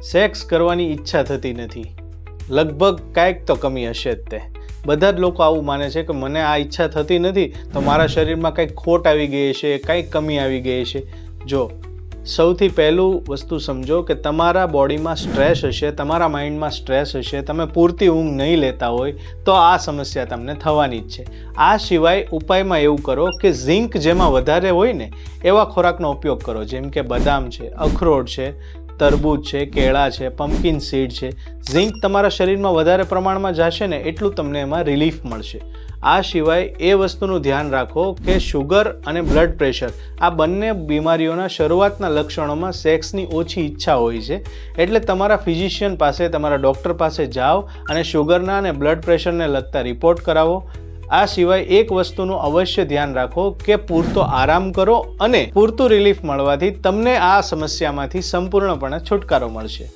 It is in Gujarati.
સેક્સ કરવાની ઈચ્છા થતી નથી, લગભગ કાંઈક તો કમી હશે જ તે. બધા જ લોકો આવું માને છે કે મને આ ઈચ્છા થતી નથી તો મારા શરીરમાં કંઈક ખોટ આવી ગઈ છે, કંઈક કમી આવી ગઈ છે. જો સૌથી પહેલું વસ્તુ સમજો કે તમારા બોડીમાં સ્ટ્રેસ હશે, તમારા માઇન્ડમાં સ્ટ્રેસ હશે, તમે પૂરતી ઊંઘ નહીં લેતા હોય તો આ સમસ્યા તમને થવાની જ છે. આ સિવાય ઉપાયમાં એવું કરો કે ઝીંક જેમાં વધારે હોય ને એવા ખોરાકનો ઉપયોગ કરો, જેમ કે બદામ છે, અખરોટ છે, તરબૂચ છે, કેળા છે, પમ્પકિન સીડ છે. ઝીંક તમારા શરીરમાં વધારે પ્રમાણમાં જશે ને એટલું તમને એમાં રિલીફ મળશે. આ સિવાય એ વસ્તુનું ધ્યાન રાખો કે શુગર અને બ્લડ પ્રેશર આ બંને બીમારીઓના શરૂઆતના લક્ષણોમાં સેક્સની ઓછી ઈચ્છા હોય છે. એટલે તમારા ફિઝિશિયન પાસે, તમારા ડૉક્ટર પાસે જાઓ અને શુગરના અને બ્લડ પ્રેશરને લગતા રિપોર્ટ કરાવો. આ સિવાય એક વસ્તુનું અવશ્ય ધ્યાન રાખો કે પૂરતો આરામ કરો અને પૂરતું રિલીફ મળવાથી તમને આ સમસ્યામાંથી સંપૂર્ણપણે છુટકારો મળશે.